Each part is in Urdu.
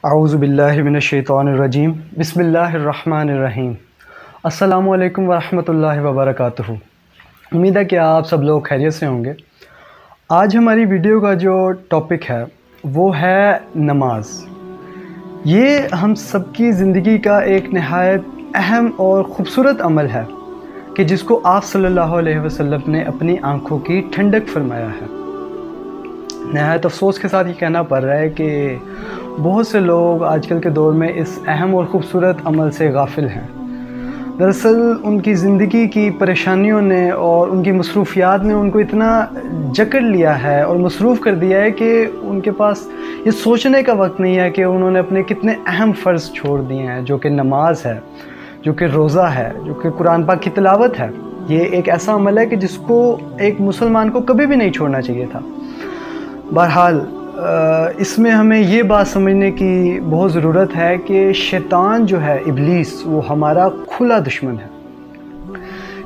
اعوذ باللہ من الشیطان الرجیم بسم اللہ الرحمن الرحیم۔ السلام علیکم ورحمۃ اللہ وبرکاتہ۔ امید ہے کہ آپ سب لوگ خیریت سے ہوں گے۔ آج ہماری ویڈیو کا جو ٹاپک ہے وہ ہے نماز۔ یہ ہم سب کی زندگی کا ایک نہایت اہم اور خوبصورت عمل ہے کہ جس کو آپ صلی اللہ علیہ وسلم نے اپنی آنکھوں کی ٹھنڈک فرمایا ہے۔ نہایت افسوس کے ساتھ یہ کہنا پڑ رہا ہے کہ بہت سے لوگ آج کل کے دور میں اس اہم اور خوبصورت عمل سے غافل ہیں۔ دراصل ان کی زندگی کی پریشانیوں نے اور ان کی مصروفیات نے ان کو اتنا جکڑ لیا ہے اور مصروف کر دیا ہے کہ ان کے پاس یہ سوچنے کا وقت نہیں ہے کہ انہوں نے اپنے کتنے اہم فرض چھوڑ دیے ہیں، جو کہ نماز ہے، جو کہ روزہ ہے، جو کہ قرآن پاک کی تلاوت ہے۔ یہ ایک ایسا عمل ہے کہ جس کو ایک مسلمان کو کبھی بھی نہیں چھوڑنا چاہیے تھا۔ بہرحال اس میں ہمیں یہ بات سمجھنے کی بہت ضرورت ہے کہ شیطان جو ہے، ابلیس، وہ ہمارا کھلا دشمن ہے۔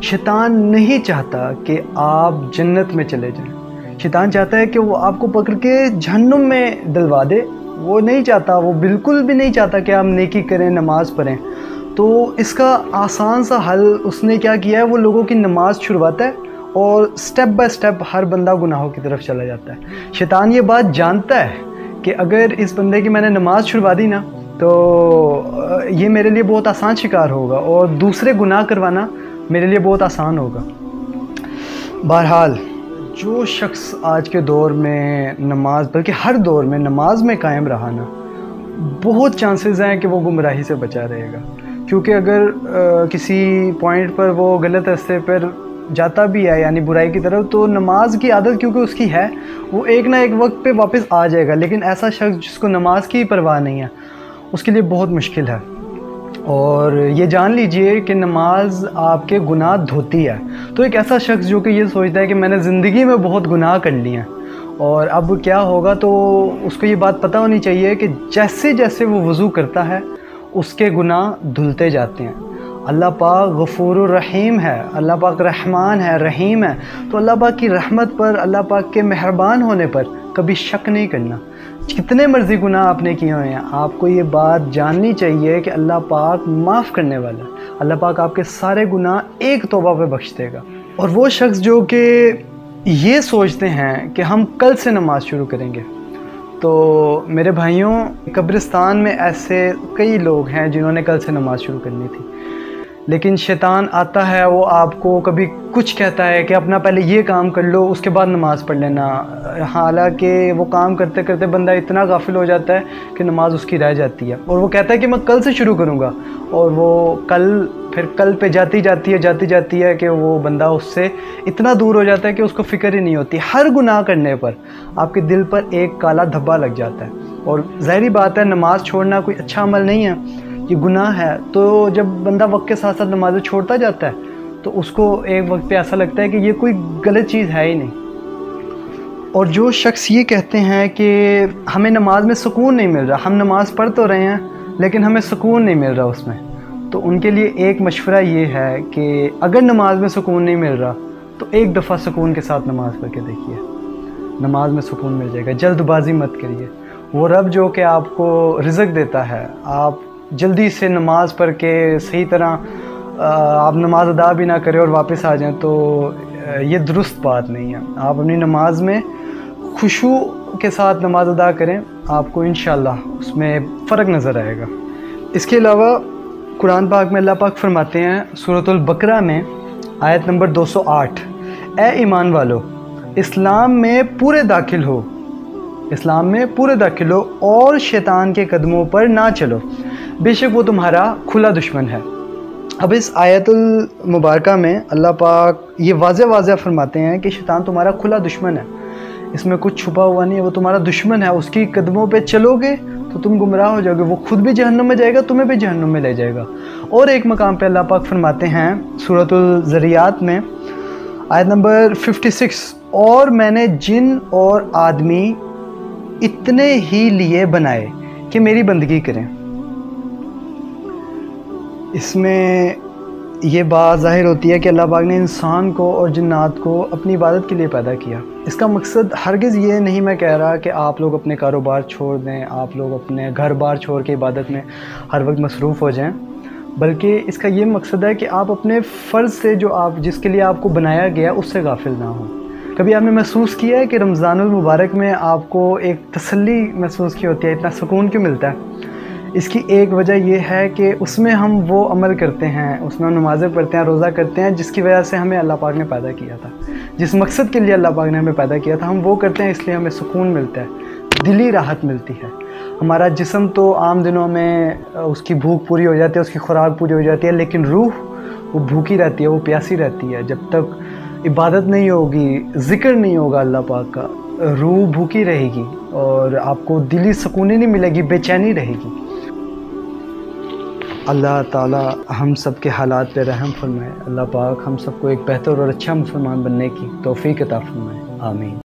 شیطان نہیں چاہتا کہ آپ جنت میں چلے جائیں۔ شیطان چاہتا ہے کہ وہ آپ کو پکڑ کے جہنم میں ڈلوا دے۔ وہ نہیں چاہتا، وہ بالکل بھی نہیں چاہتا کہ آپ نیکی کریں، نماز پڑھیں۔ تو اس کا آسان سا حل اس نے کیا کیا ہے، وہ لوگوں کی نماز چھڑواتا ہے اور سٹیپ بائی سٹیپ ہر بندہ گناہوں کی طرف چلا جاتا ہے۔ شیطان یہ بات جانتا ہے کہ اگر اس بندے کی میں نے نماز چھڑوا دی نا تو یہ میرے لیے بہت آسان شکار ہوگا اور دوسرے گناہ کروانا میرے لیے بہت آسان ہوگا۔ بہرحال جو شخص آج کے دور میں نماز، بلکہ ہر دور میں نماز میں قائم رہا نا، بہت چانسز ہیں کہ وہ گمراہی سے بچا رہے گا، کیونکہ اگر کسی پوائنٹ پر وہ غلط راستے پر جاتا بھی ہے، یعنی برائی کی طرف، تو نماز کی عادت کیونکہ اس کی ہے، وہ ایک نہ ایک وقت پہ واپس آ جائے گا۔ لیکن ایسا شخص جس کو نماز کی پرواہ نہیں ہے، اس کے لیے بہت مشکل ہے۔ اور یہ جان لیجئے کہ نماز آپ کے گناہ دھوتی ہے۔ تو ایک ایسا شخص جو کہ یہ سوچتا ہے کہ میں نے زندگی میں بہت گناہ کر لیے ہیں اور اب کیا ہوگا، تو اس کو یہ بات پتہ ہونی چاہیے کہ جیسے جیسے وہ وضو کرتا ہے اس کے گناہ دھلتے جاتے ہیں۔ اللہ پاک غفور الرحیم ہے، اللہ پاک رحمان ہے، رحیم ہے۔ تو اللہ پاک کی رحمت پر، اللہ پاک کے مہربان ہونے پر کبھی شک نہیں کرنا۔ کتنے مرضی گناہ آپ نے کیے ہوئے ہیں، آپ کو یہ بات جاننی چاہیے کہ اللہ پاک معاف کرنے والا ہے۔ اللہ پاک آپ کے سارے گناہ ایک توبہ پہ بخش دے گا۔ اور وہ شخص جو کہ یہ سوچتے ہیں کہ ہم کل سے نماز شروع کریں گے، تو میرے بھائیوں، قبرستان میں ایسے کئی لوگ ہیں جنہوں نے کل سے نماز شروع کرنی تھی، لیکن شیطان آتا ہے، وہ آپ کو کبھی کچھ کہتا ہے کہ اپنا پہلے یہ کام کر لو، اس کے بعد نماز پڑھ لینا۔ حالانکہ وہ کام کرتے کرتے بندہ اتنا غافل ہو جاتا ہے کہ نماز اس کی رہ جاتی ہے، اور وہ کہتا ہے کہ میں کل سے شروع کروں گا، اور وہ پھر کل پہ جاتی جاتی ہے کہ وہ بندہ اس سے اتنا دور ہو جاتا ہے کہ اس کو فکر ہی نہیں ہوتی۔ ہر گناہ کرنے پر آپ کے دل پر ایک کالا دھبا لگ جاتا ہے، اور ظاہری بات ہے نماز چھوڑنا کوئی اچھا عمل نہیں ہے، یہ گناہ ہے۔ تو جب بندہ وقت کے ساتھ ساتھ نمازیں چھوڑتا جاتا ہے تو اس کو ایک وقت پہ ایسا لگتا ہے کہ یہ کوئی غلط چیز ہے ہی نہیں۔ اور جو شخص یہ کہتے ہیں کہ ہمیں نماز میں سکون نہیں مل رہا، ہم نماز پڑھ تو رہے ہیں لیکن ہمیں سکون نہیں مل رہا اس میں، تو ان کے لیے ایک مشورہ یہ ہے کہ اگر نماز میں سکون نہیں مل رہا تو ایک دفعہ سکون کے ساتھ نماز پڑھ کے دیکھیے، نماز میں سکون مل جائے گا۔ جلد بازی مت کریے۔ وہ رب جو کہ آپ کو رزق دیتا ہے، آپ جلدی سے نماز پڑھ کے صحیح طرح آپ نماز ادا بھی نہ کریں اور واپس آ جائیں، تو یہ درست بات نہیں ہے۔ آپ اپنی نماز میں خشوع کے ساتھ نماز ادا کریں، آپ کو انشاءاللہ اس میں فرق نظر آئے گا۔ اس کے علاوہ قرآن پاک میں اللہ پاک فرماتے ہیں سورۃ البقرہ میں آیت نمبر 208، اے ایمان والو، اسلام میں پورے داخل ہو، اسلام میں پورے داخل ہو اور شیطان کے قدموں پر نہ چلو، بے شک وہ تمہارا کھلا دشمن ہے۔ اب اس آیت المبارکہ میں اللہ پاک یہ واضح فرماتے ہیں کہ شیطان تمہارا کھلا دشمن ہے، اس میں کچھ چھپا ہوا نہیں ہے، وہ تمہارا دشمن ہے۔ اس کی قدموں پہ چلو گے تو تم گمراہ ہو جاؤ گے، وہ خود بھی جہنم میں جائے گا، تمہیں بھی جہنم میں لے جائے گا۔ اور ایک مقام پہ اللہ پاک فرماتے ہیں سورۃ الذریات میں آیت نمبر 56، اور میں نے جن اور آدمی اتنے ہی لیے بنائے کہ میری بندگی کریں۔ اس میں یہ بات ظاہر ہوتی ہے کہ اللہ پاک نے انسان کو اور جنات کو اپنی عبادت کے لیے پیدا کیا، اس کا مقصد ہرگز یہ نہیں میں کہہ رہا کہ آپ لوگ اپنے کاروبار چھوڑ دیں، آپ لوگ اپنے گھر بار چھوڑ کے عبادت میں ہر وقت مصروف ہو جائیں، بلکہ اس کا یہ مقصد ہے کہ آپ اپنے فرض سے جو جس کے لیے آپ کو بنایا گیا اس سے غافل نہ ہوں۔ کبھی آپ نے محسوس کیا ہے کہ رمضان المبارک میں آپ کو ایک تسلی محسوس کی ہوتی ہے، اتنا سکون کیوں ملتا ہے؟ اس کی ایک وجہ یہ ہے کہ اس میں ہم وہ عمل کرتے ہیں، اس میں ہم نمازیں پڑھتے ہیں، روزہ کرتے ہیں جس کی وجہ سے ہمیں اللہ پاک نے پیدا کیا تھا، جس مقصد کے لیے اللہ پاک نے ہمیں پیدا کیا تھا، ہم وہ کرتے ہیں، اس لیے ہمیں سکون ملتا ہے، دلی راحت ملتی ہے۔ ہمارا جسم تو عام دنوں میں اس کی بھوک پوری ہو جاتی ہے، اس کی خوراک پوری ہو جاتی ہے، لیکن روح وہ بھوکی رہتی ہے، وہ پیاسی رہتی ہے۔ جب تک عبادت نہیں ہوگی، ذکر نہیں ہوگا اللہ پاک کا، روح بھوکی رہے گی اور آپ کو دلی سکون نہیں ملے گی، بے چینی رہے گی۔ اللہ تعالی ہم سب کے حالات پہ رحم فرمائے، اللہ پاک ہم سب کو ایک بہتر اور اچھا مسلمان بننے کی توفیق عطا فرمائے، آمین۔